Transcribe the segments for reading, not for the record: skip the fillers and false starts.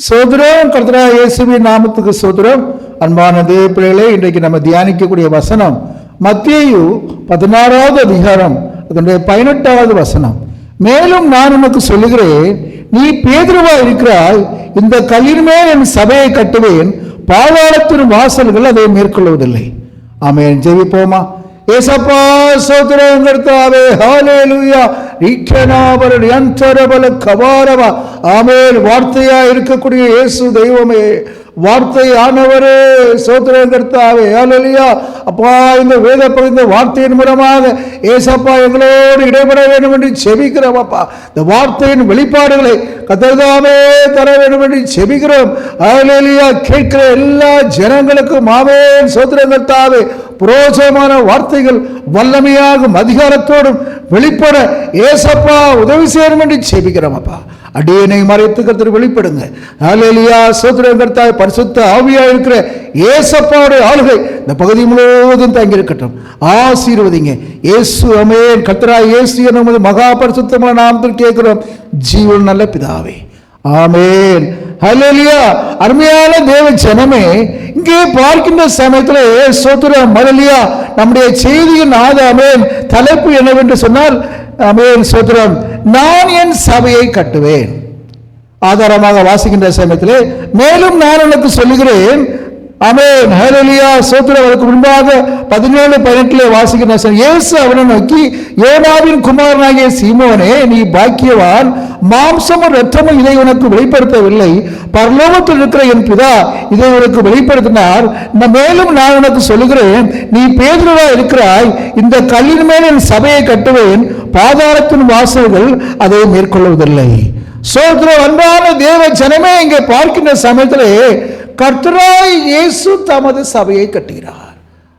சோதரம் கர்த்தராகிய இயேசுவின் நாமத்துக்கு சோதரம். அன்பான தேவ பிள்ளைகளே, இன்றைக்கு நம்ம தியானிக்கக்கூடிய வசனம் மத்தேயு 16வது அதிகாரம் அதனுடைய 18வது வசனம். மேலும் நான் உனக்கு சொல்லுகிறேன், நீ பேதுருவா இருக்கிறாய், இந்த கல்லின் மேல் என் சபையை கட்டுவேன், பாதாளத்தின் வாசல்கள் அதை மேற்கொள்வதில்லை. ஆமென். ஜெபிப்போமா. ஏசப்பா சோதரம் கர்த்தாவே, ஹல்லேலூயா. ரீட்சனாபரடி அந்தரபல கபாரவா. ஆமென். வார்த்தையா இருக்கக்கூடிய இயேசு தெய்வமே, வார்த்தை ஆனவரே, சோதரம் கர்த்தாவே, ஹல்லேலூயா. அப்பா, இந்த வேத பகுதி வார்த்தையின் மூலமாக ஏசப்பா எங்களோடு இடைபெற வேண்டும் என்று செபிக்கிறோம். அப்பா, இந்த வார்த்தையின் வெளிப்பாடுகளை கர்த்தாவே தர வேண்டும் என்று செபிக்கிறோம். ஹல்லேலூயா. கேட்கிற எல்லா ஜனங்களுக்கும் ஆமென். சோதரம் கர்த்தாவே, புரோஜமான வார்த்தைகள் வல்லமையாகும் அதிகாரத்தோடும் வெளிப்பட ஏசப்பா உதவி செய்யணும் என்று செபிக்கிறோம். அப்பா, அடியனை மறைத்து கர்த்தர் வெளிப்படுங்க. ஹல்லேலூயா. சோதரம் கர்த்தாவே, பரிசுத்த ஆவியா இருக்கிற ஏசப்பாவுடைய ஆளுகை இந்த பகுதி முழுவதும் தங்கி இருக்கட்டும். ஆசீர்வதிங்க இயேசு. ஆமென். கர்த்தராகிய இயேசு நமது மகா பரிசுத்தமான நாமத்தில் கேட்கிறோம், ஜீவன் நல்ல பிதாவே. ஆமென். ஹல்லேலூயா. அருமையான தேவ ஜனமே, இங்கே பார்க்கின்ற சமயத்தில் சோதரம் ஹல்லேலூயா, நம்முடைய செய்தியின் ஆதாரம் தலைப்பு என்னவென்று சொன்னால், ஆமென், சோதரம், நான் என் சபையை கட்டுவேன். ஆதாரமாக வாசிக்கின்ற சமயத்திலே மேலும் நான் உனக்கு சொல்லுகிறேன். ஆமென். ஹல்லேலூயா. சோதரம். அதற்கு முன்பாக 17-18 வாசிக்கின்ற இயேசு அவனை நோக்கி, யோனாவின் குமாரனாகிய சீமோனே, நீ பாக்கியவான், மாம்சமும் இரத்தமும் இதை உனக்கு வெளிப்படுத்தவில்லை, பரலோகத்தில் இருக்கிற என் பிதா இதை உனக்கு வெளிப்படுத்தினார். மேலும் நான் உனக்கு சொல்லுகிறேன், நீ பேதுருவா இருக்கிறாய், இந்த கல்லின் மேல் என் சபையை கட்டுவேன், பாதாளத்தின் வாசல்கள் அதை மேற்கொள்வதில்லை. சோதரம். அன்பான தேவ ஜனமே, இங்கே பார்க்கின்ற சமயத்திலே கர்த்தராகிய இயேசு தமது சபையை கட்டுகிறார்.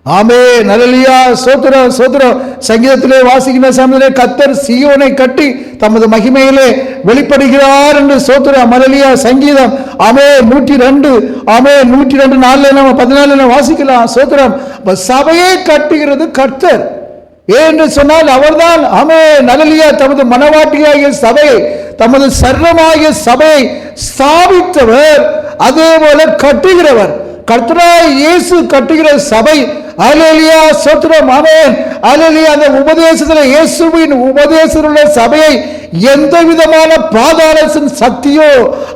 ஆமென். ஹல்லேலூயா. சோதரம் சோதரம். சங்கீதத்திலே வாசிக்கின்ற சமயத்திலே கர்த்தர் சீயோனை கட்டி தமது மகிமையிலே வெளிப்படுகிறார் என்று சோதரம். ஹல்லேலூயா. சங்கீதம் ஆமென் 102 ஆமென் 102 நம்ம 14 வாசிக்கலாம். சோதரம். சபையை கட்டுகிறது கர்த்தர் என்று சொன்னால் அவர்தான். ஆமென். ஹல்லேலூயா. தமது மனவாட்டியாகிய சபையை, தமது சரீரமாகிய சபையை ஸ்தாபித்தவர், அதே போல கட்டுகிறவர். கர்த்தராகிய இயேசு கட்டுகிற சபை. ஹல்லேலூயா. சோத்திரம். ஆமென். ஹல்லேலூயா. அந்த உபதேசத்தில், இயேசுவின் உபதேசத்தில் உள்ள சபையை எந்த விதமான பாதாளத்தின் சக்தியோ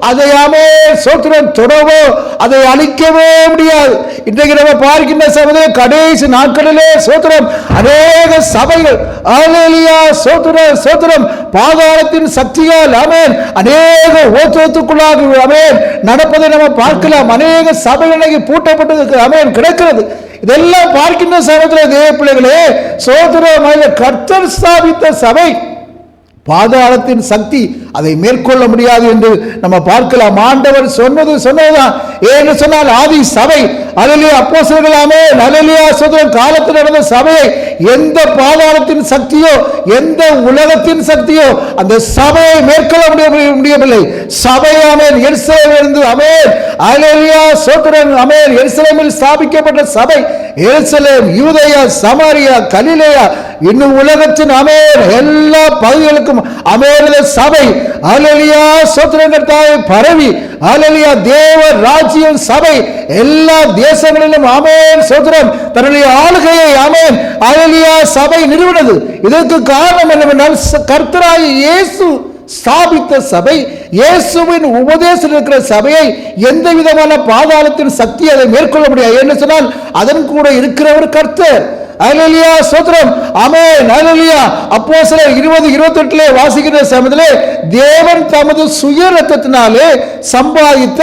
அதை ஆமென் சோத்திரம் தொடவோ அதை அழிக்கவே முடியாது. இன்றைக்கு நம்ம பார்க்கின்ற சபையை கடைசி நாட்களிலே சோத்திரம் அநேக சபைகள் ஹல்லேலூயா சோத்திரம் சோத்திரம் பாதாளத்தின் சக்தியால் ஆமென் அநேக ஓட்டத்துக்குள்ளாக ஆமென் நடப்பதை நம்ம பார்க்கலாம். அநேக சபைகளை பூட்டப்பட்டது ஆமென் கிடக்கிறது. இதெல்லாம் பார்க்கின்ற சமயத்தில் தேவ பிள்ளைகளே, சோதரம் கர்த்தர் ஸ்தாபித்த சபை, பாதாளத்தின் சக்தி அதை மேற்கொள்ள முடியாது என்று நம்ம பார்க்கலாம். ஆண்டவர் சொன்னதுதான். ஏன்னு சொன்னால் ஆதி சபை ஹல்லேலூயா அப்போஸ்தலர்கள் ஆமென் ஹல்லேலூயா சோதரம் காலத்தில் நடந்த சபையை எந்த பாதாளத்தின் சக்தியோ எந்த உலகத்தின் சக்தியோ அந்த சபையை மேற்கொள்ள முடியவில்லை. சபை ஆமென் எருசலேமிலிருந்து ஆமென் ஹல்லேலூயா சோதரம் ஆமென் எருசலேமில் ஸ்தாபிக்கப்பட்ட சபை எருசலேம், யூதேயா, சமாரியா, கலிலேயா, இன்னும் உலகத்தின் ஆமென் எல்லா பகுதிகளுக்கும் ஆமென் சபை ஹல்லேலூயா சோதரம் கர்த்தாவே பரவி ஹல்லேலூயா தேவ ராஜ்யம் சபை எல்லா தேசங்களிலும் ஆமென் சோதரம் தன்னுடைய ஆளுகையை ஆமென் ஹல்லேலூயா சபை நிறுவனது. இதற்கு காரணம் என்னவென்றால் கர்த்தராகிய இயேசு ஸ்தாபித்த சபை, இயேசுவின் உபதேசத்தில் இருக்கிற சபையை எந்த விதமான பாதாளத்தின் சக்தி அதை மேற்கொள்ள முடியாது. என்ன சொன்னால் அதன் கூட இருக்கிறவர் கர்த்தர். ஹல்லேலூயா ஸ்தோத்திரம் ஆமென் ஹல்லேலூயா. அப்போஸ்தலர் 20-28 வாசிக்கிற சமயத்திலே தேவன் தமது சுய இரத்தத்தினாலே சம்பாதித்த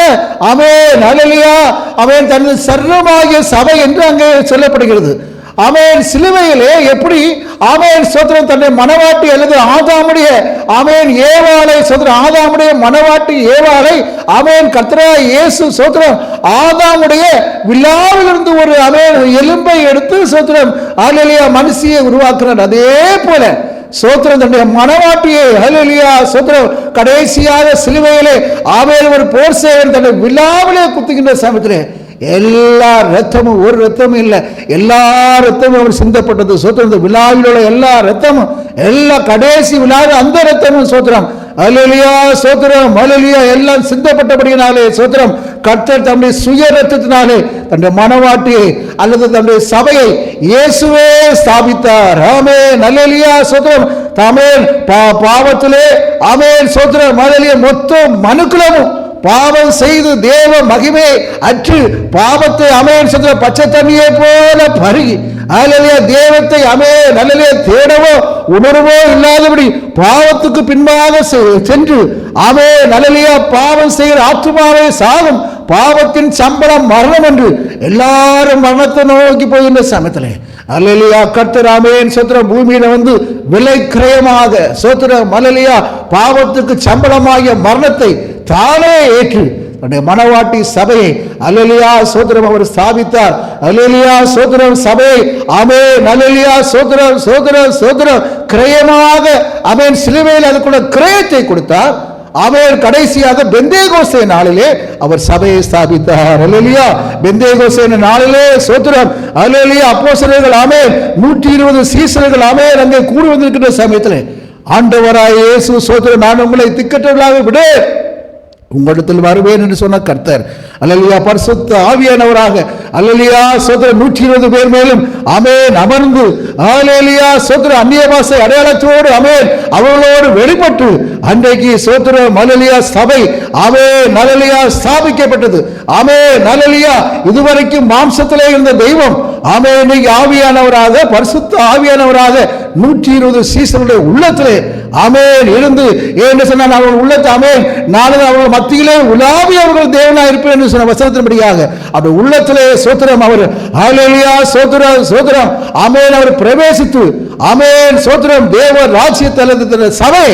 ஆமென் ஹல்லேலூயா ஆமென் தனது சரீரமாகிய சபை என்று அங்கே சொல்லப்படுகிறது. ஆமென் சிலுவையிலே எப்படி ஆமென் ஸ்தோத்திரம் தன்னை மனவாட்டி அல்லது ஆதாமுடைய ஆமென் ஏவாளை ஸ்தோத்திரம் ஆதாமுடைய மனவாட்டி ஏவாளை ஆமென் கர்த்தராகிய இயேசு ஸ்தோத்திரம் ஆதாமுடைய விலாவிலிருந்து ஒரு ஆமென் எலும்பை எடுத்து ஸ்தோத்திரம் ஹல்லேலூயா மனுஷியை உருவாக்குறார். அதே போல ஸ்தோத்திரம் தன்னுடைய மனவாட்டியை ஹல்லேலூயா ஸ்தோத்திரம் கடைசியாக சிலுவையிலே ஆமென் ஒரு போர் சேவன் தன்னுடைய விலாவிலே குத்துகின்ற சமயத்திலே எல்லா ரத்தமும் ஒரு ரத்தமும் இல்லை, எல்லா ரத்தமும் அவர் சிந்தப்பட்டது. சோத்திரம் விழாவில் உள்ள எல்லா ரத்தமும் எல்லா கடைசி விழாவில் அந்த ரத்தமும் சோத்திரம் அல்லேலூயா ஸ்தோத்திரம், அல்லேலூயா. எல்லாம் சிந்தப்பட்டபடியினாலே ஸ்தோத்திரம், கர்த்தர் தம்முடைய சுய ரத்தத்தினாலே தன்னுடைய மனவாட்டியை அல்லது தன்னுடைய சபையை இயேசுவே ஸ்தாபித்தார். ஆமென், அல்லேலூயா ஸ்தோத்திரம். ஆமென். பாவத்திலே ஆமென் ஸ்தோத்திரம், அல்லேலூயா, மொத்த மனுக்குலமும் பாவம் செய்து தேவ மகிமை அற்று பாவத்தை ஆமென் ஸ்தோத்திரம் பச்சை தண்ணியை போல பருகி அல்லேலூயா தேவத்தை ஆமென் அல்லேலூயா தேடவோ உணர்வோ இல்லாதபடி பாவத்துக்கு பின்பாக சென்று ஆமென் அல்லேலூயா பாவம் செய்கிற ஆத்துமாவை சாகும், பாவத்தின் சம்பளம் மரணம் என்று எல்லாரும் மரணத்தை நோக்கி போகின்ற சமயத்திலே அல்லேலூயா கர்த்தர் ஆமென் ஸ்தோத்திரம் பூமியில வந்து விலை கிரயமாக ஸ்தோத்திரம் அல்லேலூயா பாவத்துக்கு சம்பளமாகிய மரணத்தை தானே ஏற்று தன்னுடைய மனவாட்டி சபையை அல்லேலூயா ஸ்தோத்திரம் அவர் ஸ்தாபித்தார். அல்லேலூயா ஸ்தோத்திரம் சபையை ஆமென் அல்லேலூயா ஸ்தோத்திரம் ஸ்தோத்திரம் ஸ்தோத்திரம் கிரயமாக ஆமென் சிலுவையில் அதுக்குள்ள கிரயத்தை கொடுத்தார். ஆமென். கடைசியாக பெந்தேகோஸ்தே நாளிலே அவர் சபையை ஸ்தாபித்தார். அல்லேலூயா பெந்தேகோஸ்தே நாளிலே ஸ்தோத்திரம் அல்லேலூயா அப்போஸ்தலர்கள் ஆமென் 120 சீஷர்கள் ஆமென் அங்கே கூடி வந்திருக்கிற சமயத்திலே ஆண்டவராய் இயேசு ஸ்தோத்திரம் நான் உங்களை திக்கற்றவர்களாக விட உங்களிடத்தில் வருவேன் என்று சொன்ன கர்த்தர் அல்லேலூயா பரிசுத்த ஆவியானவராக அல்லேலூயா ஸ்தோத்திரம் 120 பேர் மேலும் ஆமென் அமர்ந்து அல்லேலூயா ஸ்தோத்திரம் அந்நிய பாஷை அடையாளத்தோடு ஆமென் அவர்களோடு வெளிப்பட்டு அன்றைக்கு ஸ்தோத்திரம் அல்லேலூயா சபை ஆமென் அல்லேலூயா ஸ்தாபிக்கப்பட்டது. ஆமென் அல்லேலூயா இதுவரைக்கும் மாம்சத்திலே இருந்த தெய்வம் ஆமென் இன்னைக்கு ஆவியானவராக பரிசுத்த ஆவியானவராக 120 சீஷர்களுடைய உள்ளத்திலே ஆமென் இருந்து என்ன சொன்னால் அவர்கள் உள்ளத்தை ஆமென் நாளை அவர்கள் மத்தியிலே உலாவி அவர்கள் தேவனாய் இருப்பேன் என்று சொன்ன வசனத்தின்படியாக அப்படி உள்ளத்திலே ஸ்தோத்திரம் அவர் அல்லேலூயா ஸ்தோத்திரம் ஸ்தோத்திரம் ஆமென் அவர் பிரவேசித்து ஆமென் ஸ்தோத்திரம் தேவ ராஜ்யத்தில் சபை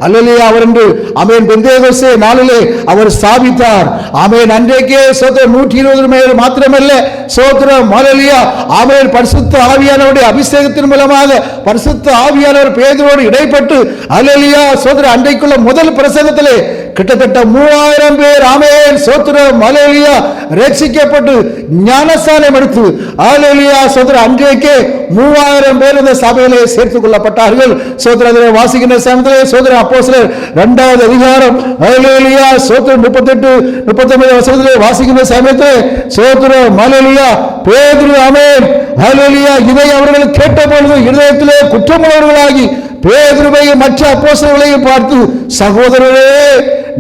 அல்லேலூயா அவர் என்று ஆமென் பெந்தேகோஸ்தே நாளிலே அவர் ஸ்தாபித்தார். ஆமென் அன்றைக்கே ஸ்தோத்திரம் 120 மேல் மாத்திரமல்ல ஸ்தோத்திரம் அல்லேலூயா ஆமென் பரிசுத்த ஆவியானவருடைய அபிஷேகத்தின் மூலமாக பரிசுத்த ஆவியானவர் பேதுருவோடு இடைப்பட்டு அல்லேலூயா ஸ்தோத்திரம் அன்றைக்குள்ள முதல் பிரசங்கத்திலே கிட்டத்தட்ட 3000 பேர் ஆமென் ஸ்தோத்திரம் அல்லேலூயா ரட்சிக்கப்பட்டு ஞானஸ்நானம் எடுத்து அல்லேலூயா ஸ்தோத்திரம் அன்றைக்கே 3000 பேர் இந்த சபையிலே சேர்த்துக் கொள்ளப்பட்டார்கள். ஸ்தோத்திரம் வாசிக்கின்ற சமயத்திலே ஸ்தோத்திரம் அப்போஸ்தலர் 2வது அதிகாரம் அல்லேலூயா ஸ்தோத்திரம் 38 39 வசனத்திலே வாசிக்கின்ற சமயத்திலே ஸ்தோத்திரம் அல்லேலூயா பேதுரு ஆமென் அல்லேலூயா இதை அவர்கள் கேட்டபொழுது இதயத்திலே குற்றமுள்ளவர்களாகி பேதுருவையும் மற்ற அப்போஸ்தலர்களையும் பார்த்து சகோதரரே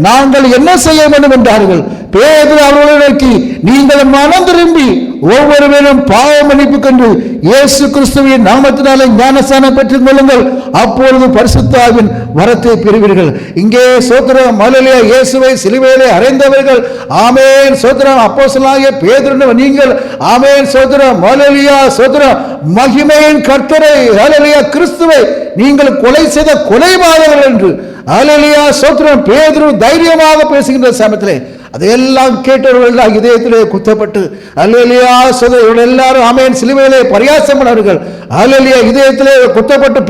நாங்கள் என்ன செய்ய வேண்டும் என்றார்கள். பேதுரு அவர்களை நோக்கி நீங்கள் மனம் திரும்பி ஒவ்வொருவரும் பாவ மன்னிப்பு கண்டு இயேசு கிறிஸ்துவின் நாமத்தினாலே ஞானஸ்நானம் பெற்றுக் கொள்ளுங்கள், அப்பொழுது பரிசுத்த ஆவியின் வரத்தை பெறுவீர்கள். இங்கே ஸ்தோத்திரம் அல்லேலூயா இயேசுவை சிலுவையிலே அறைந்தவர்கள் ஆமென் ஸ்தோத்திரம் அப்போஸ்தலனாகிய பேதுரு நீங்கள் ஆமென் ஸ்தோத்திரம் அல்லேலூயா ஸ்தோத்திரம் மகிமையின் கர்த்தரை அல்லேலூயா கிறிஸ்துவை நீங்கள் கொலை செய்த கொலைபாதகர்கள் என்று அல்லேலூயா ஸ்தோத்திரம் பேதுரு தைரியமாக பேசுகின்ற சமயத்திலே அதையெல்லாம் கேட்டவர்கள் இதயத்திலே குத்தப்பட்டு அல்லேலூயா ஸ்தோத்திரம் எல்லாரும் ஆமென் சிலுவையிலே பரியாசம் பண்ணார்கள். அல்லேலூயா இதயத்திலே குத்தப்பட்டு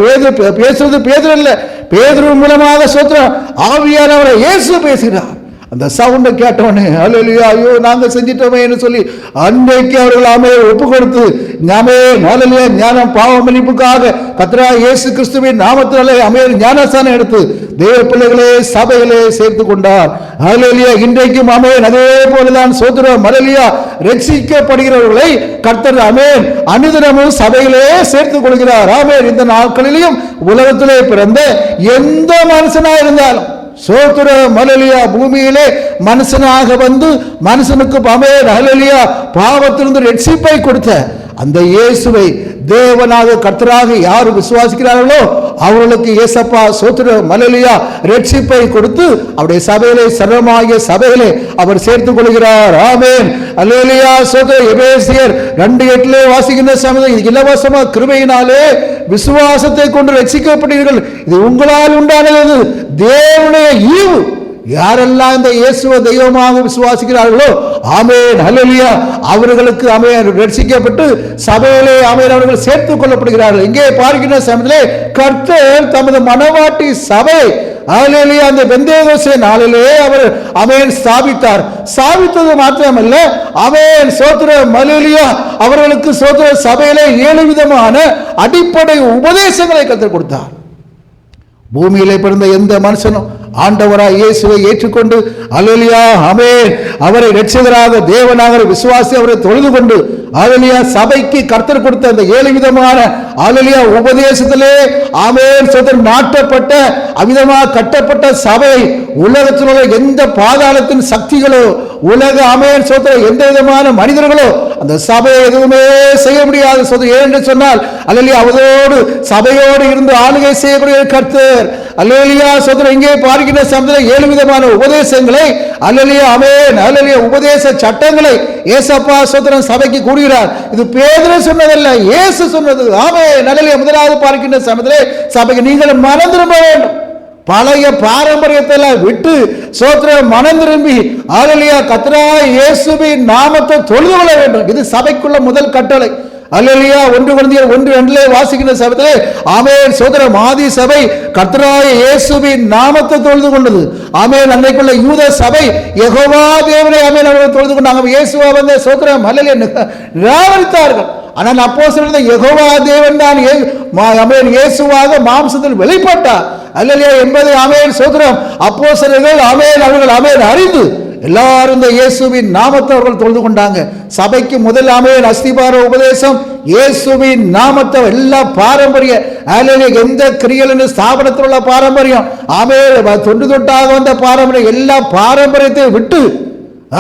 பேசுவது பேதுரு அல்ல, பேதுரு மூலமாக ஸ்தோத்திரம் ஆவியானவரை இயேசு பேசுகிறார். அந்த சவுண்டை கேட்டவனே அல்லேலூயா ஐயோ நாங்கள் செஞ்சிட்டோமே என்று சொல்லி அன்றைக்கு அவர்கள் ஆமென் ஒப்பு கொடுத்து அல்லேலூயா ஞானம் பாவ மன்னிப்புக்காக கர்த்தராகிய இயேசு கிறிஸ்துவின் நாமத்தினாலே ஆமென் ஞானஸ்நானம் எடுத்து தேவ பிள்ளைகளே சபையிலே சேர்த்து கொண்டார். அல்லேலூயா இன்றைக்கும் ஆமென் அதே போலதான் ஸ்தோத்திரம் அல்லேலூயா ரட்சிக்கப்படுகிறவர்களை கர்த்தர் ஆமென் அனுதினமும் சபையிலே சேர்த்துக் கொள்கிறார். ஆமென் இந்த நாட்களிலும் உலகத்திலே பிறந்த எந்த மனுஷனா இருந்தாலும் ஸ்தோத்திரம் அல்லேலூயா பூமியிலே மனுஷனாக வந்து மனுஷனுக்கு ஆமென் அல்லேலூயா பாவத்திலிருந்து ரட்சிப்பை கொடுத்த அந்த இயேசுவை தேவனாக கர்த்தராக யார் விசுவாசிக்கிறார்களோ அவர்களுக்கு இயேசப்பா ஸ்தோத்திரம் அல்லேலூயா ரட்சிப்பை கொடுத்து அவருடைய சபையிலே சர்வமாகிய சபையிலே அவர் சேர்த்துக் கொள்கிறார். ஆமென் அல்லேலூயா ஸ்தோத்திரம் எபேசியர் 2:8 வாசிக்கின்ற சமயம் இலவசமா கிருபையினாலே விசுவாசத்தை கொண்டு ரட்சிக்கப்பட்டீர்கள், இது உங்களால் உண்டானது தேவனுடைய ஈவு. யாரெல்லாம் இந்த இயேசுவை தெய்வமாக விசுவாசிக்கிறார்களோ ஆமென் அல்லேலூயா அவர்களுக்கு ஆமென் ரட்சிக்கப்பட்டு சபையிலே ஆமென் அவர்கள் சேர்த்துக் கொள்ளப்படுகிறார்கள். இங்கே பார்க்கின்ற சமயத்திலே கர்த்தர் தமது மனவாட்டி சபை அல்லேலூயா அந்த பெந்தேகோஸ்தே நாளிலே அவர் ஆமென் ஸ்தாபித்தார். ஸ்தாபித்தது மாத்திரமல்ல ஆமென் ஸ்தோத்திரம் அல்லேலூயா அவர்களுக்கு ஸ்தோத்திர சபையிலே 7 விதமான அடிப்படை உபதேசங்களை கற்றுக் கொடுத்தார். பூமியிலே பிறந்த எந்த மனுஷனும் ஆண்டவராய் இயேசுவை ஏற்றுக்கொண்டு அல்லேலூயா ஆமென் அவரை இரட்சகராக தேவனாக விசுவாசி அவரை தொழுது கொண்டு அல்லேலூயா சபைக்கு கர்த்தர் கொடுத்த அந்த 7 விதமான அல்லேலூயா உபதேசத்திலே ஆமென் சோதரன் நாட்டப்பட்ட அவிதமாக கட்டப்பட்ட சபை உலகத்தில் உள்ள எந்த பாதாளத்தின் சக்திகளோ உலக ஆமென் சோதரன் எந்த விதமான மனிதர்களோ அந்த சபையை எதுவுமே செய்ய முடியாது சோதரன். ஏன் என்று சொன்னால் அல்லேலூயா அவரோடு சபையோடு இருந்து ஆளுகை செய்யக்கூடிய கர்த்தர் அல்லேலூயா சோதரன் இங்கே பார்க்கின்ற சமயத்தில் 7 விதமான உபதேசங்களை அல்லேலூயா ஆமென் அல்லேலூயா உபதேச சட்டங்களை இயேசப்பா சோதரன் சபைக்கு கூறுகிறார். இது பேதுரு சொன்னதல்ல, இயேசு சொன்னது. ஆமென் அல்லேலூயா. முதலாவது பார்க்கின்ற சமயத்தில் சபைக்கு நீங்கள் மனம் திரும்ப வேண்டும். பழைய பாரம்பரியத்தை விட்டு சோத்திரம் மனம் திரும்பி அல்லேலூயா கர்த்தராகிய இயேசுவின் நாமத்தை தொழுது கொள்ள வேண்டும். இது சபைக்குள்ள முதல் கட்டளை. அல்லேலூயா 1 கொரிந்தியர் 1:2 வாசிக்கின்ற சபையிலே ஆமென் சோதரம் ஆதி சபை கர்த்தராகிய இயேசுவின் நாமத்தை தொழுது கொண்டது. ஆமென். அன்னைக்குள்ள யூத சபை யெகோவா தேவனை ஆமென் அவர்கள் தொழுது கொண்டாங்க. இயேசுவா வந்து சோதரம் அல்லேலூயா நிராகரித்தார்கள். ஆனால் அப்போஸ்தலர்கள் யெகோவா தேவன் தான் ஆமென் இயேசுவாக மாம்சத்தில் வெளிப்பட்டார் அல்லேலூயா என்பதை ஆமென் சோதரம் அப்போஸ்தலர்கள் ஆமென் அவர்கள் ஆமென் அறிந்து எல்லாரும் இந்த இயேசுவின் நாமத்தை அவர்கள் தொழுது கொண்டாங்க. சபைக்கு முதல் ஆமென் அஸ்திபார உபதேசம் இயேசுவின் நாமத்தை எல்லா பாரம்பரிய எந்த கிரியலின் ஸ்தாபனத்தில் உள்ள பாரம்பரியம் ஆமென் தொண்டு தொட்டாக வந்த பாரம்பரியம் எல்லா பாரம்பரியத்தை விட்டு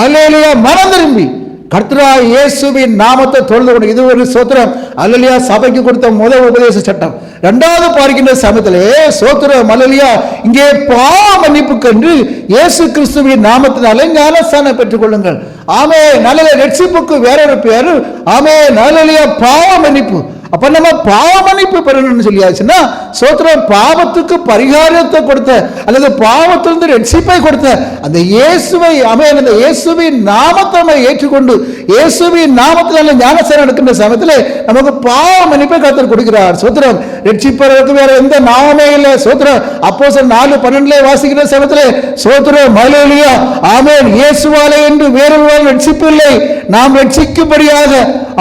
அல்லேலூயா மனம் திரும்பி கர்த்தராகிய இயேசுவின் நாமத்தை தொழுது கொண்டு இது ஒரு சோத்திரம் அல்லேலூயா சபைக்கு கொடுத்த முதல் உபதேச சட்டம். இரண்டாவது பார்க்கின்ற சமயத்திலே சோத்திரம் அல்லேலூயா இங்கே பாவ மன்னிப்புக்கென்று இயேசு கிறிஸ்துவின் நாமத்தினாலே ஞானஸ்நானம் பெற்றுக் கொள்ளுங்கள். ஆமென். நல்ல ரட்சிப்புக்கு வேறொரு பேரு ஆமென் அல்லேலூயா பாவ மன்னிப்பு. அப்ப நம்ம பாவ மன்னிப்பு பெறணும்னு சொல்லியாச்சுன்னா சோத்திரம் பாவத்துக்கு பரிகாரத்தை கொடுத்த அல்லது பாவத்திலிருந்து ரட்சிப்பை கொடுத்த அந்த இயேசுவை ஆமென் அந்த இயேசுவின் நாமத்தை நம்ம ஏற்றுக்கொண்டு இயேசுவின் நாமத்தினால ஞானஸ்நானம் எடுக்கின்ற சமயத்தில் நமக்கு பாவ மன்னிப்பை கர்த்தர் கொடுக்கிறார். சோத்திரம் ரட்சிப்பதற்கு வேற எந்த நாமே இல்லை. சோத்திரம் அப்போஸ்தலர் 4:12 வாசிக்கிற சமயத்தில் சோத்திரம் அல்லேலூயா ஆமென் இயேசுவாலே என்று வேறொரு ரட்சிப்பு இல்லை. நாம் ரட்சிக்கும்படியாக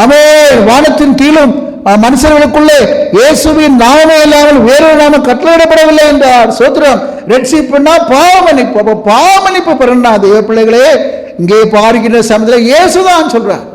ஆமென் வானத்தின் கீழும் மனுஷர்களுக்குள்ளே இயேசுவின் நாமமே இல்லாமல் வேறொரு நாமம் கட்டளையிடப்படவில்லை என்றார். சோத்திரம் ரட்சிப்புன்னா பாவ மன்னிப்பு. அப்ப பாவ மன்னிப்பு பெறணும். தேவ பிள்ளைகளே இங்கே பார்க்கின்ற சமயத்தில் இயேசுதான் சொல்றார்.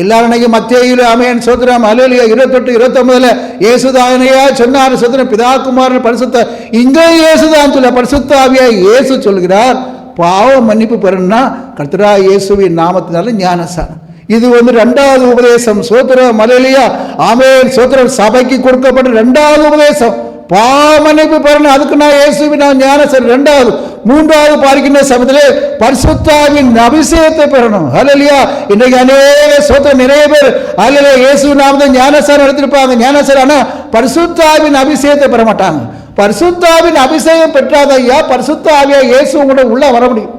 எல்லாரும் மத்தேயுல ஆமென் சோத்திரம் அல்லேலூயா 28-29 இயேசுதானையா சொன்னார். சோத்திரம் பிதா குமாரன் பரிசுத்த இங்கே இயேசுதான் சொல்ல பரிசுத்த ஆவியா இயேசு சொல்கிறார். பாவ மன்னிப்பு பெறணும்னா கர்த்தராகிய இயேசுவின் நாமத்தினால ஞானஸ்நானம். இது வந்து இரண்டாவது உபதேசம். சோத்திரம் அல்லேலூயா ஆமென் சோத்திரம் சபைக்கு கொடுக்கப்பட்ட இரண்டாவது உபதேசம் பாவ மன்னிப்பு பெறணும். அதுக்கு நான் இயேசுவின் ஞானஸ்நானம் இரண்டாவது. மூன்றாவது பார்க்கின்ற சமயத்திலே பரிசுத்த ஆவியின் அபிஷேகத்தை பெறணும். அல்லேலூயா இன்றைக்கு அநேக சோத்திரம் நிறைய பேர் அல்லேலூயா இயேசுவின் நாமத்தை ஞானஸ்நானம் எடுத்திருப்பாங்க. ஞானஸ்நானம் ஆனா பரிசுத்த ஆவியின் அபிஷேகத்தை பெற மாட்டாங்க. பரிசுத்த ஆவியின் அபிஷேகம் பெற்றாத ஐயா பரிசுத்த ஆவியா இயேசு கூட உள்ள வர முடியும்.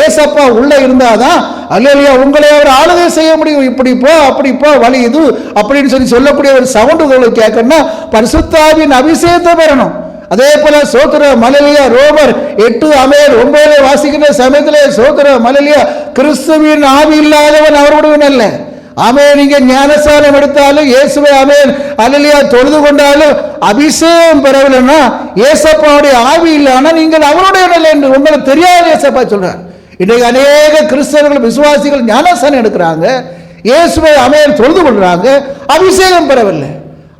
ஏசப்பா உள்ள இருந்தாதான் அல்லேலூயா உங்களை அவர் ஆளுகை செய்ய முடியும். இப்படி போ அப்படி போ வழி இது அப்படின்னு சொல்லக்கூடிய ஒரு சவுண்டுகளை கேட்கணும்னா பரிசுத்த ஆவியின் அபிஷேகத்தை பெறணும். அதே போல சோத்திரம் அல்லேலூயா ரோமர் 8:9 வாசிக்கின்ற சமயத்திலே சோத்திரம் அல்லேலூயா கிறிஸ்துவின் ஆவி இல்லாதவன் அவருடன் அல்ல. ஆமென். நீங்க ஞானஸ்நானம் எடுத்தாலும் இயேசுவை ஆமென் அல்லேலூயா தொழுது கொண்டாலும் அபிஷேகம் பெறவில்லைன்னா ஏசப்பாவுடைய ஆவி இல்லைன்னா நீங்கள் அவருடைய அல்ல என்று உங்களுக்கு தெரியாது ஏசப்பா சொல்றார். இன்றைக்கு அநேக கிறிஸ்தவர்கள் விசுவாசிகள் ஞானஸ்நானம் எடுக்கிறாங்க, இயேசுவை ஆமென் தொழுது கொள்றாங்க, அபிஷேகம் பெறவில்லை.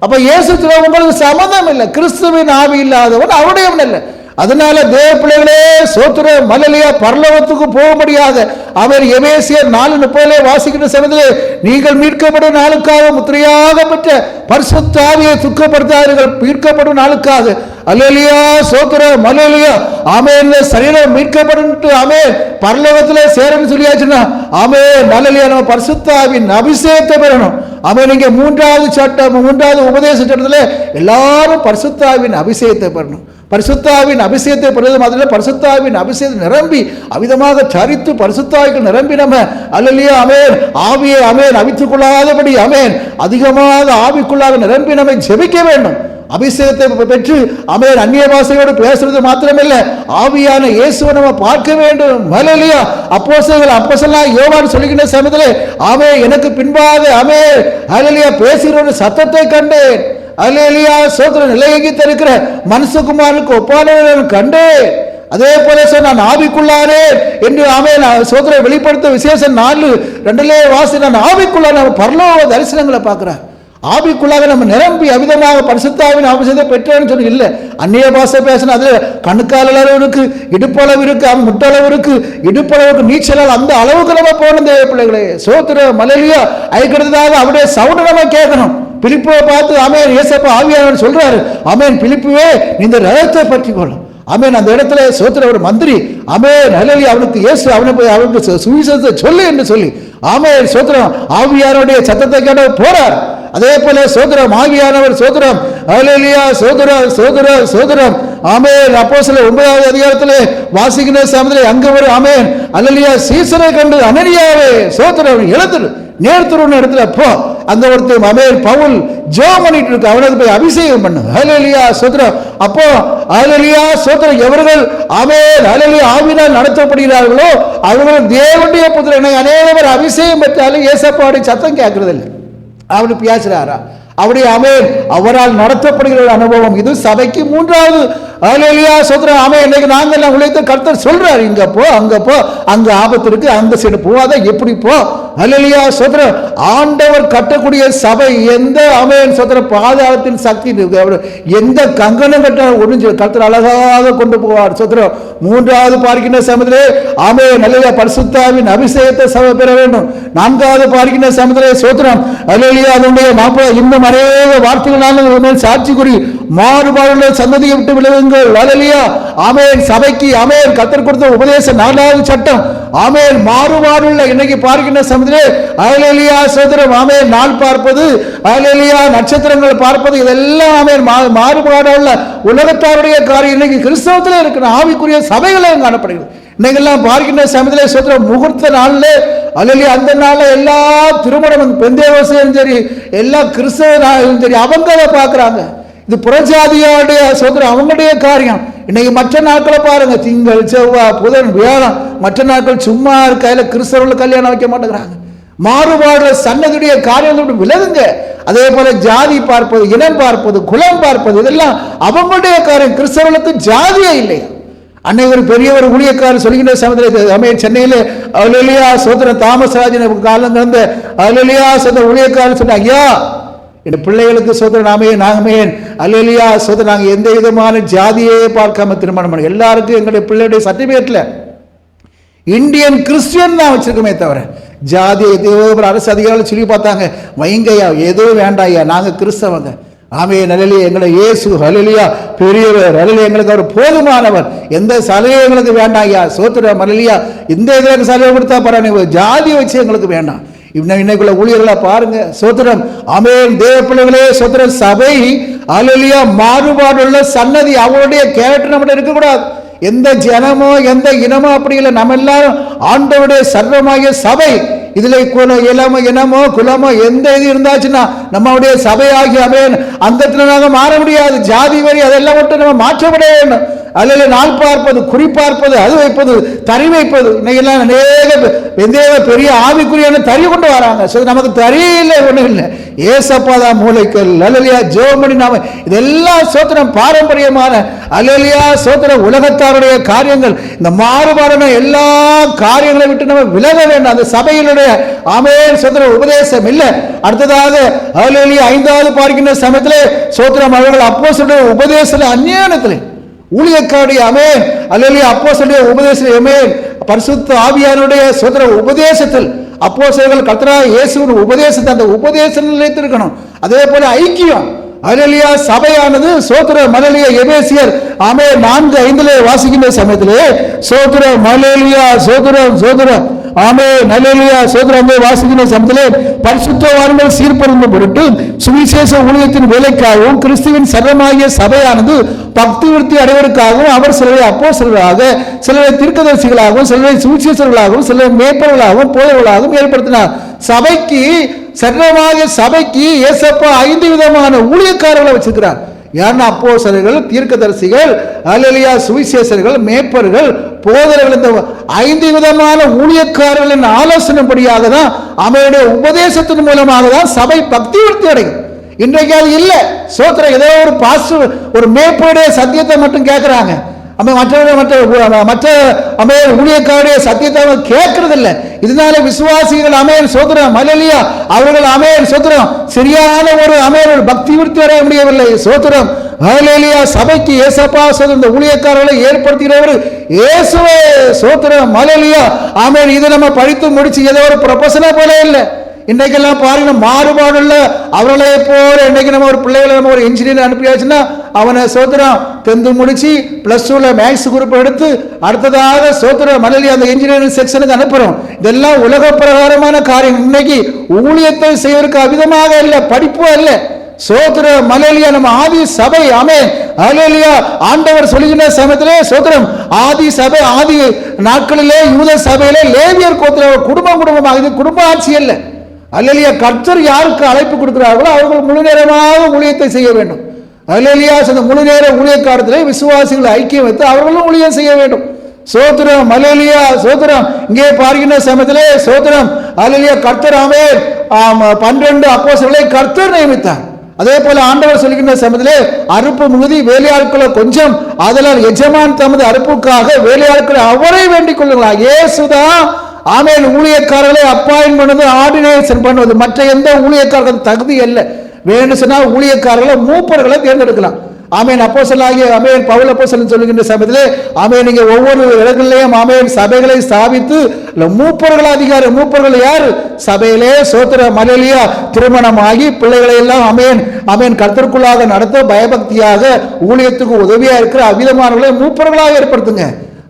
அப்ப இயேசு உங்களுக்கு சம்மதம் இல்லை. கிறிஸ்துவின் ஆவி இல்லாதவன் அவருடையவன் இல்லை. அதனால தேவ பிள்ளைகளே சோத்திரம் அல்லேலூயா பரலோகத்துக்கு போகும்படியாக அவர் எபேசியர் 4:30 வாசிக்கிற சமயத்திலே நீங்கள் மீட்கப்படும் நாளுக்காக முத்திரையாக பெற்ற பரிசுத்த ஆவியை துக்கப்படுத்தாதீர்கள். மீட்கப்படும் நாளுக்காக அல்லேலூயா சோத்திரம் அல்லேலூயா ஆமென் சரீரம் மீட்கப்படும் ஆமென் பரலோகத்திலே சேரன்னு சொல்லியாச்சுன்னா ஆமென் அல்லேலூயா நம்ம பரிசுத்த ஆவியின் அபிஷேகத்தை பெறணும். ஆமென். நீங்க மூன்றாவது சட்டம் மூன்றாவது உபதேச சட்டத்தில் எல்லாரும் பரிசுத்த ஆவியின் அபிஷேகத்தை பெறணும். பரிசுத்த ஆவியின் அபிஷேகத்தை பெறுவது மாதிரி பரிசுத்த ஆவியின் அபிஷேகத்தை நிரம்பி அவிதமாக சரித்து பரிசுத்த ஆவிகள் நிரம்பி நம்ம அல்லேலூயா ஆமென் ஆவியை ஆமென் அவித்துக் கொள்ளாதபடி ஆமென் அதிகமாக ஆவிக்குள்ளாக நிரம்பி நம்மை ஜெபிக்க வேண்டும். அபிஷேகத்தை பெற்று ஆமென் அந்நிய பாஷையோடு பேசுறது மாத்திரமல்ல ஆவியான இயேசுவை நம்ம பார்க்க வேண்டும். அல்லேலூயா அப்போஸ்தலனாகிய யோவான் சொல்லுகின்ற சமயத்திலே ஆமென் எனக்கு பின்பாக ஆமென் அல்லேலூயா பேசுகிற ஒரு சத்தத்தை கண்டேன். அல்லேலூயா சோத்திரம் நிலையங்கி இருக்கிற மனுஷகுமாரனுக்கு ஒப்பானவன் கண்டு, அதே போல நான் ஆவிக்குள்ளாரே என்று ஆமென் சோத்திர வெளிப்படுத்த விசேஷம் 4:2 நான் ஆவிக்குள்ளார பரலோக தரிசனங்களை பார்க்கிறேன். ஆவிக்குள்ளாக நம்ம நிரம்பி அவிதமாக பரிசுத்தாவின் அவசியத்தை பெற்றேன்னு சொல்லி இல்லை. அந்நிய பாஷை பேசினா அதுல கணுக்கால் அளவு இருக்கு, இடுப்பளவு இருக்கு, முட்டளவு இருக்கு, இடுப்பளவுக்கு நீச்சலால் அந்த அளவுக்கு நம்ம போகணும் தேவ பிள்ளைகளே. சோத்திர மலையிலா ஐக்கிறதுக்காக அவருடைய சவுண்ட் நம்ம கேட்கணும். பிலிப்புவை பார்த்து ஆமென் ஏசப்பா ஆவியானவர் சொல்றாரு, ஆமென் பிலிப்புவே இந்த ரகத்தை பற்றி கொள்ளும். ஆமென் அந்த இடத்துல சோத்திர ஒரு மந்திரி ஆமென் ஹல்லேலூயா அவனுக்கு இயேசு அவனுக்கு சுவிசேஷத்தை சொல்லு என்று சொல்லி ஆமென் சோத்திரம் ஆவியானுடைய சத்தத்தை கேட்ட போறார். அதே போல சோத்திரம் ஆவியானவர் சோத்திரம் ஹல்லேலூயா சோத்திரம் ஆமென் அப்போஸ்தலர் 9வது அதிகாரத்திலே வாசிக்கிற சமயத்திலே அங்க ஒரு ஆமென் ஹல்லேலூயா சீசரை கண்டு அனனியாவே சோத்திரம் எழுந்துரு நேர்த்துருன்னு இடத்துல போ, அங்க ஒருத்தர் ஆமென் பவுல் ஜெபம் பண்ணிட்டு இருக்கு, அவனுக்கு போய் அபிஷேகம் பண்ணு. ஹல்லேலூயா சோத்திரம். அப்போ ஹல்லேலூயா சோத்திரம் எவர்கள் ஆமென் ஹல்லேலூயா ஆவியினால் நடத்தப்படுகிறார்களோ அவர்கள் தேவனுடைய புத்திரனை அநேகர் அபிஷேகம் பெற்றாலும் ஏசப்பாவுடைய சத்தம் கேட்கறது இல்லை. அவரு பேசுறாரா அவருடைய ஆமென் அவரால் நடத்தப்படுகிற அனுபவம் இது சபைக்கு 3வது ஹல்லேலூயா சோத்திரம். ஆமென் இன்னைக்கு நாங்கள் உழைத்த கர்த்தர் சொல்றாரு, இங்க போ அங்க போ, அங்க ஆபத்து இருக்கு, அந்த சைடு போகாத, எப்படி போ. ஹல்லேலூயா சோத்திரம். ஆண்டவர் கட்டக்கூடிய சபை எந்த ஆமென் சோத்திரம் பாதாளத்தின் சக்தி எந்த கங்கணம் கட்ட ஒழிஞ்சு கர்த்தர் அழகாக கொண்டு போவார் சோத்திரம். 3வது பார்க்கின்ற சமயத்திலே ஆமென் ஹல்லேலூயா பரிசுத்தாவின் அபிஷேகத்தை சபை பெற வேண்டும். 4வது பார்க்கின்ற சமயத்திலே சோத்திரம் ஹல்லேலூயா அதனுடைய இன்னும் அநேக வார்த்தைகளால் சாட்சி கூறி மாறுபாடுள்ள சந்ததியை விட்டு விலகுங்கள். ஹல்லேலூயா ஆமென் சபைக்கு ஆமென் கர்த்தர் கொடுத்த உபதேச 4வது சட்டம் ஆமென் மாறுபாடுள்ள இன்னைக்கு பார்க்கின்ற சமயத்திலே ஹல்லேலூயா சோத்திரம் ஆமென் நாள் பார்ப்பது ஹல்லேலூயா நட்சத்திரங்கள் பார்ப்பது இதெல்லாம் ஆமென் மாறுபாடுள்ள உலகத்தாருடைய காரியம் இன்னைக்கு கிறிஸ்தவத்தில் இருக்கிற ஆவிக்குரிய சபைகளும் காணப்படுகிறது. இன்னைக்கெல்லாம் பார்க்கின்ற சமயத்திலே சோத்திரம் முகூர்த்த நாள்ல அல்லது அந்த நாள்ல எல்லா திருமணம் பெந்தேகோஸ்தேயும் சரி எல்லா கிறிஸ்தவரும் சரி அவங்க அதை பார்க்குறாங்க. இது புறஜாதியோடைய சோத்திரம் அவங்களுடைய காரியம். இன்னைக்கு மற்ற நாட்களை பாருங்க, திங்கள் செவ்வாய் புதன் வியாழன் மற்ற நாட்கள் சும்மா இருக்கையில கிறிஸ்தவர்கள் கல்யாணம் வைக்க மாட்டேங்கிறாங்க. மாறுபாடு சன்னதியுடைய காரியம் விலகுங்க. அதே போல ஜாதி பார்ப்பது, இனம் பார்ப்பது, குலம் பார்ப்பது இதெல்லாம் அவங்களுடைய காரியம். கிறிஸ்தவர்களுக்கு ஜாதியே இல்லையா? அன்னை ஒரு பெரிய ஒரு ஊழியக்காரர் சொல்கின்ற சமயத்தில் சென்னையில் ஹல்லேலூயா சோத்திரம் தாமஸ்ராஜன் காலம் நடந்த ஹல்லேலூயா சோத்திர ஊழியக்காரர் சொன்ன, ஐயா என் பிள்ளைகளுக்கு சோத்திர நாமே ஹல்லேலூயா சோத்திர நாங்கள் எந்த விதமான ஜாதியே பார்க்காம திருமணம் பண்ண எல்லாருக்கும் எங்களுடைய பிள்ளையுடைய சர்டிபிகேட்ல இந்தியன் கிறிஸ்டியன் தான் வச்சிருக்கோமே தவிர ஜாதி அரசு அதிகாரிகள் சொல்லி பார்த்தாங்க, வைங்கய்யா எதுவும் வேண்டாம் ஐயா நாங்கள் கிறிஸ்தவங்க. ஆமென் ஹல்லேலூயா எங்களை இயேசு ஹல்லேலூயா பெரியவர் ஹல்லேலூயா எங்களுக்கு அவர் போதுமானவர், எந்த சலுகை எங்களுக்கு வேண்டாம் ஐயா சோத்திரம் ஹல்லேலூயா இந்த இதற்கு சலுகை கொடுத்தா பரவாயில்ல, ஜாதி வச்சு எங்களுக்கு வேண்டாம். இன்னைக்குள்ள ஊழியர்களை பாருங்க சோத்திரம் ஆமென் தேவ பிள்ளைகளே சோத்திரம் சபை ஹல்லேலூயா மாறுபாடுள்ள சன்னதி அவருடைய கேரக்டர் நம்மகிட்ட இருக்கக்கூடாது. எந்த ஜனமோ எந்த இனமோ அப்படி இல்லை, நம்ம எல்லாரும் ஆண்டவருடைய சர்வமாகிய சபை. இதுல இனமோ குலமோ எந்த இது இருந்தாச்சுன்னா நம்மளுடைய சபையாகி ஆமென் அந்த நாங்க மாற முடியாது. ஜாதி வரி அதெல்லாம் மட்டும் நம்ம மாற்றப்பட வேண்டும். அல்ல நாள் பார்ப்பது, குறிப்பார்ப்பது, அது வைப்பது, தறி வைப்பது, இன்னைக்கெல்லாம் அநேக பெரிய ஆவிக்குரியான தறி கொண்டு வராங்க. நமக்கு தறி இல்லை ஒன்றும் இல்லை, ஏசப்பா தான் மூளைக்கல் அல்லலியா ஜோமணி நாம இதெல்லாம் சோத்திரம் பாரம்பரியமான அல்லலியா சோத்திரம் உலகத்தாருடைய காரியங்கள். இந்த மாறுபாடான எல்லா காரியங்களை விட்டு நம்ம விலக வேண்டும். அந்த சபையினுடைய ஆமென் சோத்திரம் உபதேசம் இல்லை. அடுத்ததாக அல்லலியா 5வது பார்க்கின்ற சமயத்திலே சோத்திரம் அவர்கள் அப்போஸ்தலருடைய உபதேசத்தில் அந்நியானத்திலே ஊழியக்காருடைய ஆமென் அல்லேலூயா அப்போஸ்தலருடைய உபதேசத்தில் ஆமென் பரிசுத்த ஆவியானுடைய சோதர உபதேசத்தில் அப்போஸ்தலர்கள் கர்த்தராகிய இயேசுவின் உபதேசத்தை அந்த உபதேசத்தில் நிலைத்திருக்கணும். அதே போல ஐக்கியம் அல்லேலூயா சபையானது சோத்திரம் ஹல்லேலூயா எபேசியர் ஆமென் 4:5 வாசிக்கின்ற சமயத்திலே சோத்திரம் ஹல்லேலூயா சோத்திரம் ஆமென் ஹல்லேலூயா சோத்திரம் வாசிக்கின்ற சமயத்திலே பரிசுத்தவான்கள் சீர்படுத்தும் பொருட்டு சுவிசேஷ ஊழியத்தின் வேலைக்காகவும் கிறிஸ்துவின் சர்வமாகிய சபையானது பக்தி விருத்தி அடைவதற்காகவும் அவர் சிலரை அப்போஸ்தலர்களாக சிலரை தீர்க்கதரிசிகளாகவும் சிலரை சுவிசேஷர்களாகவும் சிலரை மேய்ப்பவர்களாகவும் போதகர்களாகவும் ஏற்படுத்தினார். சபைக்கு சர்வமாகிய சபைக்கு ஏசப்பா 5 விதமான ஊழியக்காரர்களை வச்சிருக்கிறார். யாருன்னா அப்போஸ்தலர்கள், தீர்க்கதரிசிகள், அல்லேலூயா சுவிசேஷர்கள், மேய்ப்பர்கள், போதகர்கள். இந்த 5 விதமான ஊழியக்காரர்களின் ஆலோசனைப்படியாக தான் அவருடைய உபதேசத்தின் மூலமாக தான் சபை பக்தி விருத்தி அடையும். இன்றைக்கு அது இல்லை. சோத்திரம். ஏதோ ஒரு பாஸ்டர் ஒரு மேய்ப்பனுடைய சத்தியத்தை மட்டும் கேட்கிறாங்க. மற்ற ஊழியக்காருடைய சத்தியத்தை அவங்க கேட்கறது இல்லை. இதனால விசுவாசிகள் சோத்திரம் ஹல்லேலூயா அவர்கள் சோத்திரம் சரியான ஒரு பக்தி விருத்தி வர முடியவில்லை. சோத்திரம் ஹல்லேலூயா. சபைக்கு ஏசப்பா இந்த ஊழியக்காரர்களை ஏற்படுத்துகிறவர் இயேசுவே. சோத்திரம் ஹல்லேலூயா. இது நம்ம படித்து முடிச்சு ஏதோ ஒரு ப்ரொபஷனை போல இல்லை. இன்றைக்கெல்லாம் பாருங்க மாறுபாடுள்ள அவர்களே போல இன்றைக்கு நம்ம ஒரு பிள்ளைகளை நம்ம ஒரு இன்ஜினியர் அனுப்பியாச்சுன்னா அவனை சோத்திரம் 10th முடிச்சு +2 மேக்ஸ் குரூப் எடுத்து அடுத்ததாக சோத்திரம் ஹல்லேலூயா அந்த இன்ஜினியரிங் செக்ஷனுக்கு அனுப்புறோம். இதெல்லாம் உலக பிரகாரமான காரியம். இன்னைக்கு ஊழியத்தை செய்வதற்கு அவிதமாக இல்லை, படிப்பு அல்ல. சோத்திரம் ஹல்லேலூயா. நம்ம ஆதி சபை ஹல்லேலூயா ஆண்டவர் சொல்லுகிற சமயத்திலே சோத்திரம் ஆதி சபை ஆதி நாட்களிலே யூத சபையிலே லேவியர் கோத்திர குடும்பமாக இது குடும்ப ஆட்சி அல்ல. ஹல்லேலூயா. கர்த்தர் யாருக்கு அழைப்பு கொடுக்கிறார்களோ அவர்கள் முழு நேரமாக ஊழியத்தை செய்ய வேண்டும். ஹல்லேலூயா. அந்த முழு நேர ஊழியக்காரத்திலே விசுவாசிகளை ஐக்கியம் வைத்து அவர்களும் ஊழியம் செய்ய வேண்டும். சோத்திரம் ஹல்லேலூயா. சோத்திரம். இங்கே பார்க்கின்ற சமயத்திலே சோத்திரம் ஹல்லேலூயா கர்த்தர் 12 அப்போஸ்தலர்களை கர்த்தர் நியமித்தார். அதே போல ஆண்டவர் சொல்கின்ற சமயத்திலே அறுப்பு மிகுதி வேலையாட்களை கொஞ்சம், அதனால் எஜமான் தமது அறுப்புக்காக வேலையாட்களை அவரை வேண்டிக் கொள்ளுங்களா. இயேசுதான் ஊழியக்காரர்களை அப்பாயின் பண்ணுவது ஆர்டினேஷன் பண்ணுவது. மற்ற எந்த ஊழியக்காரர்கள் தகுதி அல்ல. வேணும் சொன்னால் ஊழியக்காரர்களை மூப்பர்களை தேர்ந்தெடுக்கலாம். அப்போஸ்தலனாகிய பவுல் அப்போஸ்தலன் சொல்லுகின்ற சமயத்திலே நீங்க ஒவ்வொரு இடங்களிலேயும் சபைகளை ஸ்தாபித்து மூப்பர்கள் அதிகாரி. மூப்பர்கள் யார்? சபையிலே சோத்திரம் ஹல்லேலூயா திருமணமாகி பிள்ளைகளை எல்லாம் கர்த்தருக்குள்ளாக நடத்த பயபக்தியாக ஊழியத்துக்கு உதவியா இருக்கிற அவிதமானவர்களை மூப்பர்களாக ஏற்படுத்துங்க.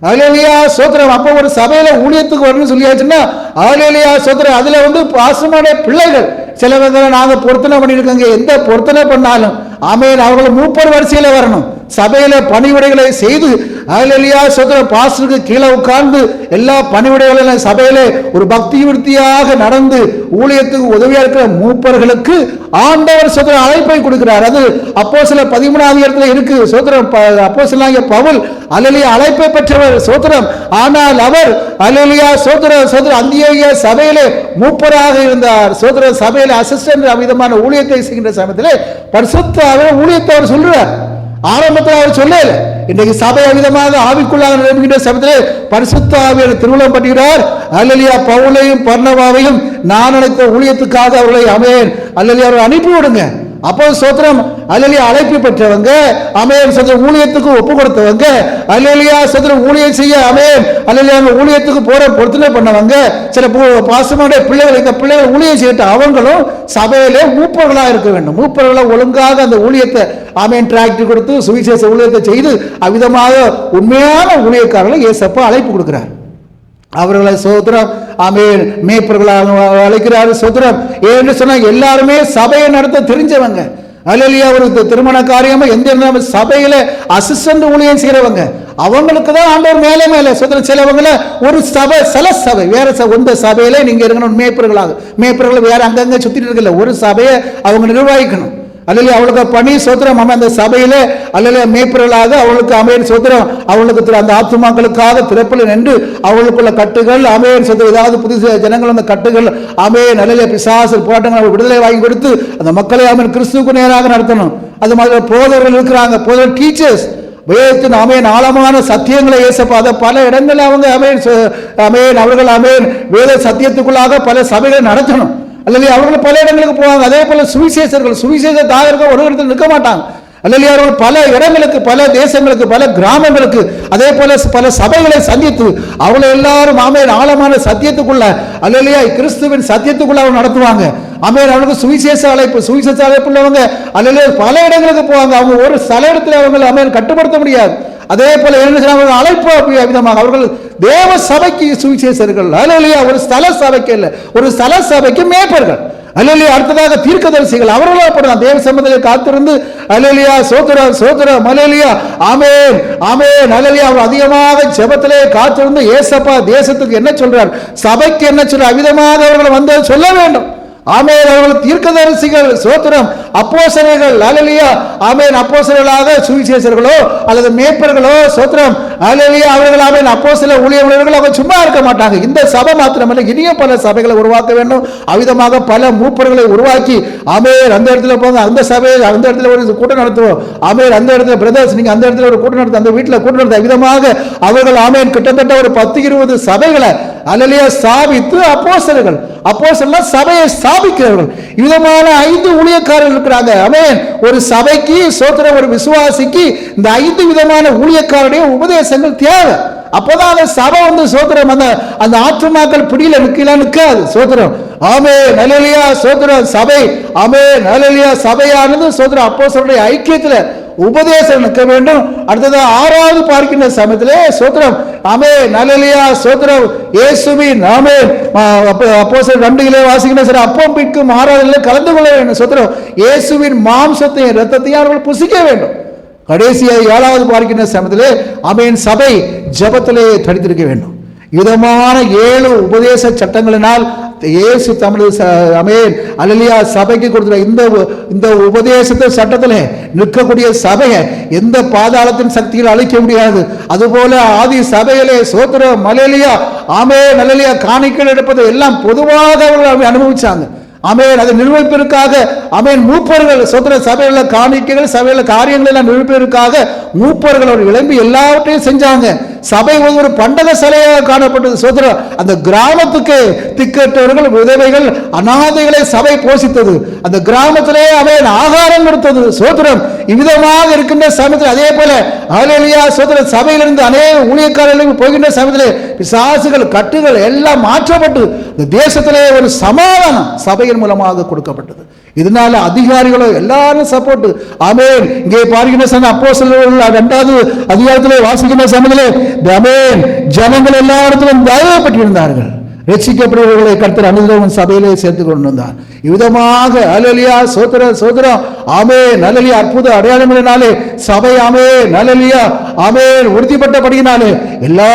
ஹல்லேலூயா. சோத்திரம். அப்போ ஒரு சபையில ஊழியத்துக்கு வரணும்னு சொல்லியாச்சுன்னா ஹல்லேலூயா சோத்திரம் அதுல பாசமான பிள்ளைகள் சிலவங்க நாங்க பொருத்தனை பண்ணிருக்கோங்க. எந்த பொருத்தனை பண்ணாலும் அவர்கள் மூப்பர் வரிசையில வரணும். சபையில பணிவிடைகளை செய்து ஹல்லேலூயா சோத்திரம் பாஸ்டருக்கு கீழே உட்கார்ந்து எல்லா பணிவிடைகளும் சபையில ஒரு பக்தி விருத்தியாக நடந்து ஊழியத்துக்கு உதவியா இருக்கிற மூப்பர்களுக்கு ஆண்டவர் சோத்திரம் அழைப்பை கொடுக்கிறார். அது அப்போஸ்தலர் 13வது இடத்துல இருக்கு. சோத்திரம் அப்போஸ்தலனாகிய பவுல் ஹல்லேலூயா அழைப்பை பெற்றவர். சோத்திரம். ஆனால் அவர் ஹல்லேலூயா சோத்திரம் அந்தியோகியா சபையிலே மூப்பராக இருந்தார். சோத்திரம் சபையில அசிஸ்டன்ட் விதமான ஊழியத்தை செய்கின்ற சமயத்திலே பரிசுத்த ஊழியத்தை அவர் சொல்றார். ஆரம்பத்தில் அவர் சொல்லல. இன்றைக்கு சபை விதமாக ஆவிக்குள்ளாக நிரம்புகின்ற சமயத்திலே பரிசுத்த ஆவியான திருவுளம் பண்ணுகிறார். ஹல்லேலூயா பவுலையும் பர்னபாவையும் நான் அழைத்த ஊழியத்துக்காக அவர்களை ஹல்லேலூயா அவரை அனுப்பி விடுங்க. அப்போ சோத்திரம் ஹல்லேலூயா அழைப்பு பெற்றவங்க சோத்திரம் ஊழியத்துக்கு ஒப்பு கொடுத்தவங்க ஹல்லேலூயா சோத்திரம் ஊழியம் செய்ய ஹல்லேலூயா ஊழியத்துக்கு போற பொருத்தனை பண்ணவங்க சில பாசமான பிள்ளைகள் இந்த பிள்ளைகள் ஊழியம் செய்யட்டும் அவங்களும் சபையிலே மூப்பர்களா இருக்க வேண்டும். மூப்பர்களை ஒழுங்காக அந்த ஊழியத்தை டிராக்டர் கொடுத்து சுவிசேஷ ஊழியத்தை செய்து அவ்விதமாக உண்மையான ஊழியக்காரர்களை இயேசப்பா அழைப்பு கொடுக்கிறார். அவர்களை சோத்திரம் மேய்ப்பர்களாக அழைக்கிறார். சோத்திரம். ஏன்னு சொன்னா எல்லாருமே சபையை நடத்த தெரிஞ்சவங்க. ஹல்லேலூயா. ஒரு திருமண காரியமா எந்த சபையில அசிஸ்டன்ட் ஊழியம் செய்யறவங்க அவங்களுக்கு தான் ஆண்டவர் மேலே மேலே சோத்திரம். சிலவங்கள ஒரு சபை சில சபை வேற இந்த சபையில நீங்க இருக்கணும் மேய்ப்பர்கள் வேற அங்கங்க சுத்திட்டு இருக்கல. ஒரு சபையை அவங்க நிர்வகிக்கணும். அல்லையா அவளுக்கு பணி சோத்திரம் அந்த சபையில அல்லையா மேய்ப்பர்களாக அவளுக்கு சோத்திரம் அவளுக்கு அந்த ஆத்துமாக்களுக்காக திறப்பில் நின்று அவளுக்குள்ள கட்டுகள் சோத்திரம் ஏதாவது புதுசு ஜனங்கள் அந்த கட்டுகள் நல்ல பிசாசு போராட்டங்கள் விடுதலை வாங்கி கொடுத்து அந்த மக்களை கிறிஸ்துவுக்கு நேராக நடத்தணும். அது மாதிரி போதவர்கள் இருக்கிறாங்க. போதவர் டீச்சர்ஸ் வேதத்தின் ஆழமான சத்தியங்களை ஏசப்பாத பல இடங்களில் அவங்க அவர்கள் வேத சத்தியத்துக்குள்ளாக பல சபைகளை நடத்தணும். அல்லது அவர்கள் பல இடங்களுக்கு போவாங்க. அதே போல சுவிசேஷ தாயர்கள் ஒரு இடத்தில் நிற்க மாட்டாங்க. அல்லது அவர்கள் பல இடங்களுக்கு பல தேசங்களுக்கு பல கிராமங்களுக்கு அதே போல பல சபைகளை சந்தித்து அவளை எல்லாரும் ஆழமான சத்தியத்துக்குள்ள அல்லையா கிறிஸ்துவின் சத்தியத்துக்குள்ள அவங்க நடத்துவாங்க. அவங்களுக்கு சுவிசேஷ அழைப்பு உள்ளவங்க அல்லது பல இடங்களுக்கு போவாங்க. அவங்க ஒரு சில இடத்துல அவங்க கட்டுப்படுத்த முடியாது. அதே போல என்ன அழைப்பு விதமாக அவர்கள் தேவ சபைக்கு சுவிசேஷர்கள் அல்லையா ஒரு ஸ்தல சபைக்கு இல்லை ஒரு ஸ்தல சபைக்கு மேய்ப்பர்கள் அல்லையா. அடுத்ததாக தீர்க்கதரிசிகள் அவர்களாக அப்படிதான் தேவ சம்பந்தத்தில் காத்திருந்து அல்லையா சோத்திரம் அல்லையா அல்லையா அவர் அதிகமாக ஜெபத்திலே காத்திருந்து ஏசப்பா தேசத்துக்கு என்ன சொல்றார் சபைக்கு என்ன சொல்றார் அவ்விதமாக அவர்கள் வந்து சொல்ல வேண்டும். ஆமென். அவர்கள் தீர்க்கதரிசிகள், சோத்திரம், அப்போஸ்தலர்கள், அல்லேலூயா, ஆமென். அப்போஸ்தலர்களாக சுவிசேஷர்களோ அல்லது மேய்ப்பர்களோ, சோத்திரம், அல்லேலூயா, அவர்கள் ஆமென் அப்போஸ்தல ஊழியர்கள் அவங்க சும்மா இருக்க மாட்டாங்க. இந்த சபை மாத்திரமல்ல, இனியும் பல சபைகளை உருவாக்க வேண்டும். அவ்விதமாக பல மூப்பர்களை உருவாக்கி, ஆமென், அந்த இடத்துல போங்க, அந்த சபையை அந்த இடத்துல ஒரு கூட்டம் நடத்துவோம், ஆமென், அந்த இடத்துல பிரதர்ஸ் நீங்க அந்த இடத்துல ஒரு கூட்டம் நடத்த, அந்த வீட்டில் கூட்டம் நடத்த, விதமாக அவர்கள் ஆமென் கிட்டத்தட்ட ஒரு 10-20 சபைகளை அல்லேலூயா ஸ்தாபித்து அப்போஸ்தலர்கள் சபையை ஸ்தாபிக்கிறவர்கள் விதமான 5 ஊழியக்காரர்கள் இருக்கிறாங்க. ஆமென். ஒரு சபைக்கு, சோத்திரம், ஒரு விசுவாசிக்கு இந்த 5 விதமான ஊழியக்காரருடைய உபதேசங்கள் தேவை. அப்பதான் அந்த சபை சோத்திரம், அந்த ஆத்துமாக்கள் பிடியில நிற்காது. சோத்திரம், ஆமென், அல்லேலூயா, சோத்திரம், சபை, ஆமென், அல்லேலூயா, சபையானது சோத்திரம் அப்போஸ்தலருடைய ஐக்கியத்துல உபதேசம் நிற்க வேண்டும். அடுத்தது 6வது பார்க்கின்ற சமயத்திலே சோத்திரம், ஆமென், அல்லேலூயா, சோத்திரம், இயேசுவின் ஆமென் அப்போஸ்தலர் 2 வாசிக்கின்ற சரி அப்பம் பிற்கும் ஆராதனையில் கலந்து கொள்ள வேண்டும். சோத்திரம், இயேசுவின் மாம்சத்தையும் இரத்தத்தையும் அவர்கள் புசிக்க வேண்டும். கடைசியாக 7வது பார்க்கின்ற சமயத்திலே ஆமென் சபை ஜெபத்திலே தரித்திருக்க வேண்டும். விதமான 7 உபதேச சட்டங்களினால் இயேசு தமது ஆமென் அல்லேலூயா சபைக்கு கொடுத்த இந்த உபதேசத்தை சட்டத்திலே நிற்கக்கூடிய சபையை எந்த பாதாளத்தின் சக்தியில் அழிக்க முடியாது. அதுபோல ஆதி சபையிலே சோத்திரம், அல்லேலூயா, ஆமென், அல்லேலூயா, காணிக்கைகள் எடுப்பதை எல்லாம் பொதுவாக அவர்கள் அனுபவிச்சாங்க. ஆமென். அதை நிர்வகிப்பதற்காக ஆமென் மூப்பர்கள் சோத்திர சபையில காணிக்கைகள், சபையில காரியங்கள் எல்லாம் நிர்வகிப்பதற்காக மூப்பர்கள் அவர் எழும்பி எல்லாவற்றையும் செஞ்சாங்க. சபை ஒரு பண்டக சிலையாக காணப்பட்டது. சோத்திரம், அந்த கிராமத்துக்கு திக்கற்றவர்கள், விதவைகள், அநாதைகளை சபை போஷித்தது. அந்த கிராமத்திலே அவன் ஆகாரம் கொடுத்தது. சோத்திரம், இவ்விதமாக இருக்கின்ற சமயத்தில் அதே போல அல்லேலூயா சோத்திரம் சபையிலிருந்து அநேக ஊழியக்காரர்களுக்கு போகின்ற சமயத்திலே பிசாசுகள், கட்டுகள் எல்லாம் மாற்றப்பட்டு இந்த தேசத்திலே ஒரு சமாதானம் சபையின் மூலமாக கொடுக்கப்பட்டது. இதனால அதிகாரிகளோ எல்லாரும் சப்போர்ட். ஆமென். இங்கே பார்க்கின்ற அப்போஸ்தலர்கள் 2வது அதிகாரத்திலே வாசிக்கின்ற சமயத்திலே ஆமென் ஜனங்கள் எல்லா இடத்திலும் தயவு பெற்றிருந்தார்கள். ரட்சிக்கப்படுபவர்களை கர்த்தர் அனுதினமும் சபையிலே சேர்த்துக் கொண்டு வந்தார். இவ்விதமாக அல்லேலூயா சோத்திரம், ஆமென், அல்லேலூயா, அற்புத அடையாளங்களினாலே சபை ஆமென், அல்லேலூயா, ஆமென் உறுதிப்பட்டபடியினாலே எல்லா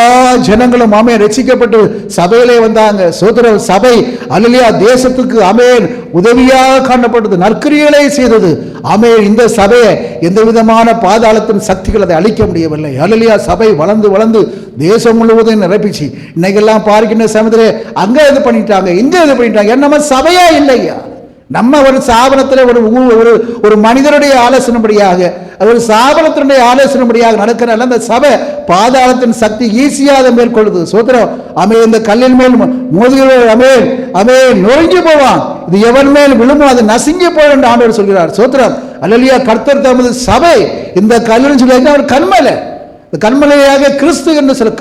ஜனங்களும் ஆமென் ரட்சிக்கப்பட்டு சபையிலே வந்தாங்க. சோத்திரம், சபை அல்லேலூயா தேசத்துக்கு ஆமென் உதவியாக காணப்பட்டது, நற்கிரியைகளை செய்தது. ஆமென். இந்த சபையை எந்த விதமான பாதாளத்தின் சக்திகள் அதை அழிக்க முடியவில்லை. அல்லேலூயா, சபை வளர்ந்து வளர்ந்து தேசம் முழுவதும் நிரப்பிச்சு இன்னைக்கெல்லாம் பார்க்கின்ற சமயத்திலே அங்க இது பண்ணிட்டாங்க, இங்க இது பண்ணிட்டாங்க. நம்ம சபையா இல்லையா? நம்ம ஒரு ஸ்தாபனத்தில் ஒரு மனிதனுடைய ஆலோசனைப்படியாக, ஒரு ஸ்தாபனத்தினுடைய ஆலோசனைப்படியாக நடக்கிற அந்த சபை பாதாளத்தின் சக்தி ஈஸியாக மேற்கொள்ளுது. சோத்திரம், ஆமென். இந்த கல்லின் மேல் மோதுகிறவர் ஆமென் ஆமென் நொறுங்கி போவான், இது எவன் மேல் விழுமோ அது நசுங்கி போய் என்று ஆண்டவர் சொல்கிறார். சோத்திரம், அல்லேலூயா, கர்த்தர் தமது சபை இந்த கல்லுன்னு சொல்லி அவர் கண்மலை, கண்மலையாக கிறிஸ்து என்று சொல்ல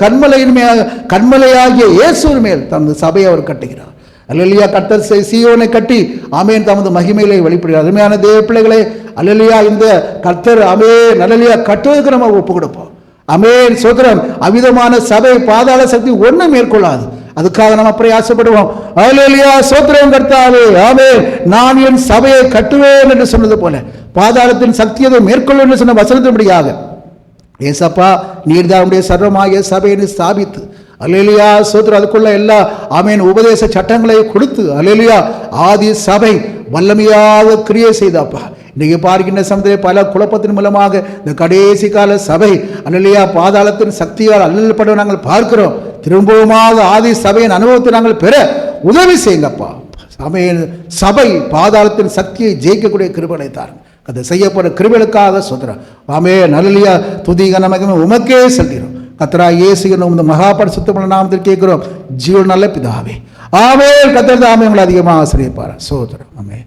கண்மலையாகிய இயேசுவின் மேல் தமது சபையை அவர் கட்டுகிறார். அல்லேலூயா, கர்த்தர் சீயோனை கட்டி ஆமென் தமது மகிமையிலே வெளிப்படுகிறார். அருமையான தேவ பிள்ளைகளே, அல்லேலூயா, இந்த கர்த்தர் ஆமென் அல்லேலூயா கட்டுவதற்கு நம்ம ஒப்பு கொடுப்போம். ஆமென். சோத்திரம், அவிதமான சபை பாதாள சக்தி ஒன்றும் மேற்கொள்ளாது. அதுக்காக நம்ம பிரயாசப்படுவோம். அல்லேலூயா, சோத்திரம் கர்த்தாவே, ஆமென், நான் என் சபையை கட்டுவேன் என்று சொன்னது போல பாதாளத்தின் சக்தி அதை மேற்கொள்ளும் என்று சொன்ன வசனத்தின்படியாக ஏசப்பா நீர்தான் உடைய சர்வமாகிய சபையை ஸ்தாபித்து அல்லேலூயா சோத்திரம் அதுக்குள்ள எல்லா ஆமென் உபதேச சட்டங்களை கொடுத்து அல்லேலூயா ஆதி சபை வல்லமையாக கிரியை செய்தாப்பா. இன்னைக்கு பார்க்கின்ற சமயத்திலே பல குழப்பத்தின் மூலமாக இந்த கடைசி கால சபை அல்லேலூயா பாதாளத்தின் சக்தியால் அல்லல்பட நாங்கள் பார்க்கிறோம். திரும்பவுமாக ஆதி சபையின் அனுபவத்தை நாங்கள் பெற உதவி செய்யுங்கப்பா. சபை பாதாளத்தின் சக்தியை ஜெயிக்கக்கூடிய கிருபைகளை தாருங்க. அதை செய்யப்பட கிருபைகளுக்காக சோத்திரம். ஆமென் அல்லேலூயா, துதி கனமகிமை உமக்கே செல்கிறோம். கர்த்தரா இயேசு இந்த மகாபரிசுத்தமான நாமத்தில் கேட்கிறோம், ஜீவன் நல்ல பிதாவே. ஆமென். கர்த்தர் தாமே உங்களை அதிகமாக ஆசீர்வதிப்பார். சோத்திரம். ஆமென்.